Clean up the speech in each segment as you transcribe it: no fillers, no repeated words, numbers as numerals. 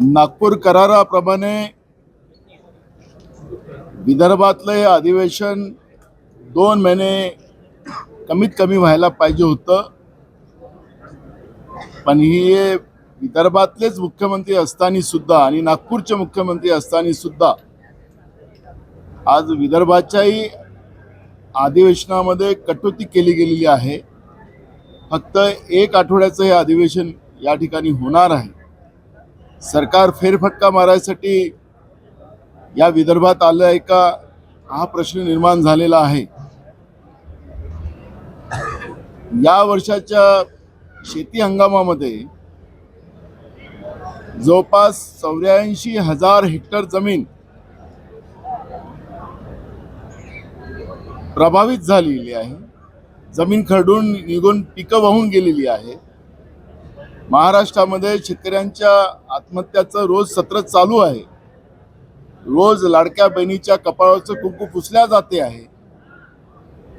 नागपूर कराराप्रमाणे विदर्भातलं हे अधिवेशन 2 महिने कमीत कमी व्हायला पाहिजे होतं, पण हे विदर्भातलेच मुख्यमंत्री असताना सुद्धा आणि नागपूरचे मुख्यमंत्री असताना सुद्धा आज विदर्भाच्याही अधिवेशनामध्ये कटोती केली गेलेली आहे। फक्त 1 आठवड्याचं हे अधिवेशन या ठिकाणी होणार आहे। सरकार फेरफटका मारायसाठी या विदर्भात आलं आहे का, हा प्रश्न निर्माण झालेला आहे। या वर्षाच्या शेती हंगामामध्ये जवळपास 84,000 हेक्टर जमीन प्रभावित झालेली आहे। जमीन खरडून निघून पिकं वाहून गेलेली आहे। महाराष्ट्रामध्ये शेतकऱ्यांच्या आत्महत्याचं रोज सत्र चालू आहे। रोज लाडक्या बहिणीच्या कपाळाचं कुंकू पुसल्या जाते आहे,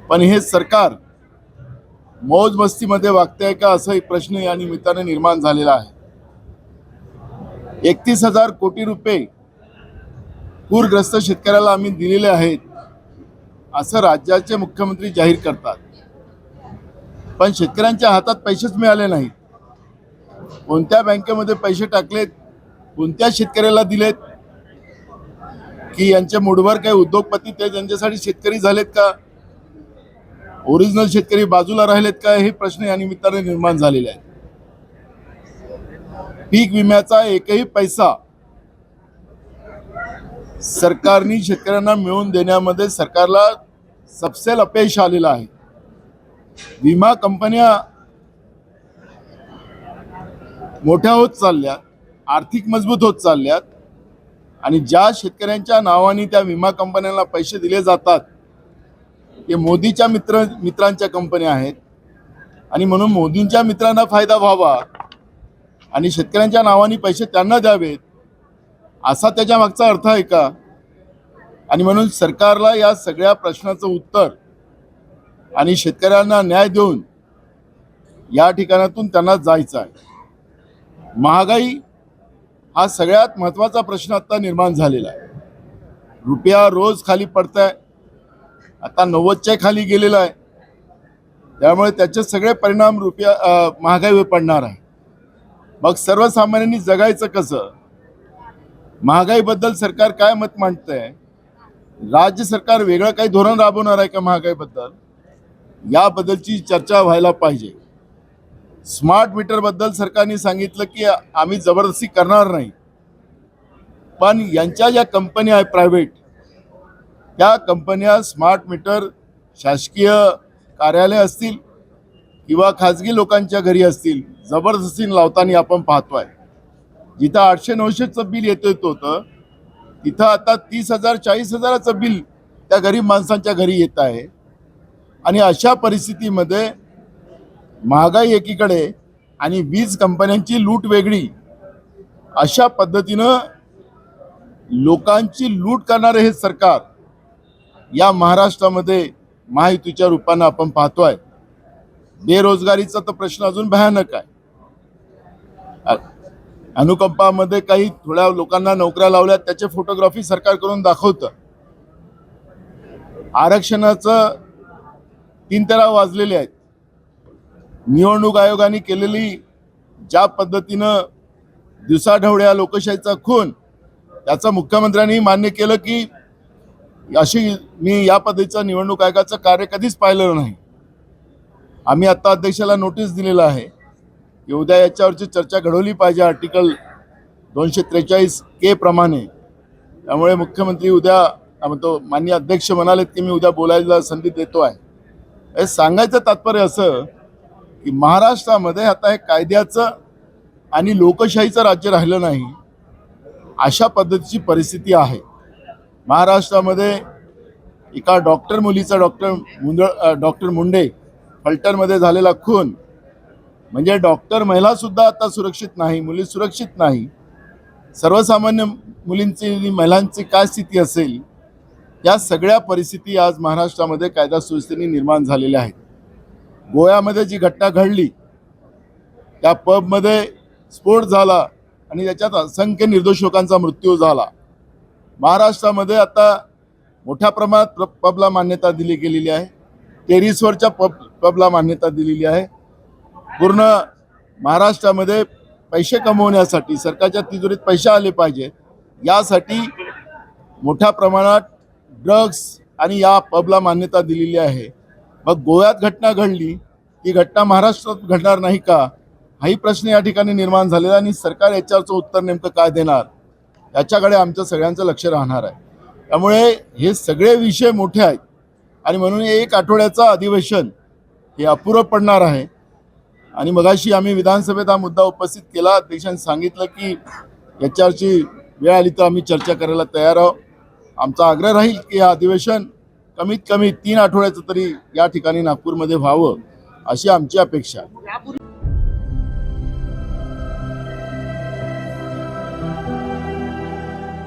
पण हे सरकार मौज मस्तीमध्ये वागतंय का, असा एक प्रश्न या निमित्ताने निर्माण झालेला आहे। 31,000 कोटी रुपये पूरग्रस्त शेतकऱ्याला आम्ही दिलेले आहेत असं राज्याचे मुख्यमंत्री जाहीर करतात, पण शेतकऱ्यांच्या हातात पैसेच मिळाले नाहीत। कोणत्या बँकेमध्ये पैसे टाकलेत, कोणत्या शेतकऱ्याला दिलेत, की यांचे मूडवर काही उद्योगपती ते त्यांच्यासाठी शेतकरी झालेत का, ओरिजिनल शेतकरी बाजूला राहिलेत का, हे प्रश्न या निमित्ताने निर्माण झालेले आहेत। पीक विम्याचा एकही पैसा सरकारने शेतकऱ्यांना मिळवून देण्यामध्ये सरकारला सपशेल अपयश आलेलं आहे। विमा कंपन्या मोठ्या होत चालल्यात, आर्थिक मजबूत होत चालल्यात, आणि ज्या शेतकऱ्यांच्या नावाने त्या विमा कंपन्यांना पैसे दिले जातात ते मोदीच्या मित्रांच्या कंपन्या आहेत, आणि म्हणून मोदींच्या मित्रांना फायदा व्हावा आणि शेतकऱ्यांच्या नावाने पैसे त्यांना द्यावेत असा त्याच्या मागचा अर्थ आहे का? आणि म्हणून सरकारला या सगळ्या प्रश्नाचं उत्तर आणि शेतकऱ्यांना न्याय देऊन या ठिकाणातून त्यांना जायचं आहे। महागाई हा सगळ्यात महत्त्वाचा प्रश्न आता निर्माण झालेला आहे। रुपया रोज खाली पडताय, आता 90च्या खाली गेलेला आहे, त्यामुळे त्याचे सगळे परिणाम महागाईवर पडणार आहे। मग सर्वसामान्यांनी जगायचं कसं? महागाईबद्दल सरकार काय मत मांडतंय? राज्य सरकार वेगळं काही धोरण राबवणार आहे का महागाईबद्दल? याबद्दलची चर्चा व्हायला पाहिजे। स्मार्ट मीटर बद्दल सरकारने सांगितलं की आम्ही जबरदस्ती करणार नाही, पण यांच्या ज्या कंपन्या आहेत प्रायव्हेट, त्या कंपन्या स्मार्ट मीटर शासकीय कार्यालय असतील किंवा खाजगी लोकांच्या घरी असतील, जबरदस्तीने लावताना आपण पाहतोय। जिथं 800-900चं बिल येत होतं तिथं आता 30,000 40,000चं बिल त्या गरीब माणसांच्या घरी येत आहे। आणि अशा परिस्थितीमध्ये महागाई एकीकडे आणि वीज कंपन्यांची लूट वेगळी, अशा पद्धतीनं लोकांची लूट करणारे हे सरकार या महाराष्ट्रामध्ये महायुतीच्या रूपानं आपण पाहतोय। बेरोजगारीचा तर प्रश्न अजून भयानक आहे। अनुकंपामध्ये काही थोड्या लोकांना नोकऱ्या लावल्या, त्याचे फोटोग्राफी सरकार करून दाखवतं। आरक्षणाचं 3 तरार वाजलेले आहेत। निवडणूक आयोगाने केलेली ज्या पद्धतीनं दिवसाढवळ्या लोकशाहीचा खून, त्याचं मुख्यमंत्र्यांनी मान्य केलं की अशी मी या पद्धतीचं निवडणूक आयोगाचं कार्य कधीच पाहिलं नाही। आम्ही आता अध्यक्षाला नोटीस दिलेलं आहे की उद्या याच्यावरची चर्चा घडवली पाहिजे आर्टिकल 243K प्रमाणे। त्यामुळे मुख्यमंत्री उद्या तो माननीय अध्यक्ष म्हणालेत की मी उद्या बोलायला संधी देतो आहे। हे सांगायचं तात्पर्य असं की महाराष्ट्रामध्ये आता हे कायद्याचं आणि लोकशाहीचं राज्य राहिलं नाही, अशा पद्धतीची परिस्थिती आहे। महाराष्ट्रामध्ये एका डॉक्टर मुलीचा डॉक्टर मुंडे फलटणमध्ये झालेला खून, म्हणजे डॉक्टर महिला सुद्धा आता सुरक्षित नाही, मुली सुरक्षित नाही। सर्वसामान्य मुलींची महिलांची काय स्थिती असेल, या सगळ्या परिस्थिती आज महाराष्ट्रामध्ये कायदा सुव्यवस्थेने निर्माण झालेल्या आहेत। गोव्यामध्ये जी घटना घडली, त्या पबमध्ये स्फोट झाला आणि त्याच्यात असंख्य निर्दोष लोकांचा मृत्यू झाला. महाराष्ट्रामध्ये आता मोठ्या प्रमाणात पबला मान्यता दिली गेलेली आहे. टेरिसवरच्या पबला मान्यता दिलेली आहे. पूर्ण महाराष्ट्रामध्ये पैसे कमवण्यासाठी, सरकारच्या तिजोरीत पैसे आले पाहिजे यासाठी मोठ्या प्रमाणात ड्रग्स आणि या पबला मान्यता दिलेली आहे. मग गोव्यात घटना घडली, ही घटना महाराष्ट्रात घडणार नाही का, हाही प्रश्न या ठिकाणी निर्माण झालेला आणि सरकार याच्यावरचं उत्तर नेमकं काय देणार याच्याकडे आमचं सगळ्यांचं लक्ष राहणार आहे. त्यामुळे हे सगळे विषय मोठे आहेत आणि म्हणून एक आठवड्याचं अधिवेशन हे अपुरं पडणार आहे. आणि मगाशी आम्ही विधानसभेत हा मुद्दा उपस्थित केला. अध्यक्षांनी सांगितलं की याच्यावरची वेळ आली तर आम्ही चर्चा करायला तयार आहोत. आमचा आग्रह राहील की हे अधिवेशन कमीत कमी 3 आठवड्याचं तरी या ठिकाणी नागपूरमध्ये व्हावं अशी आमची अपेक्षा आहे.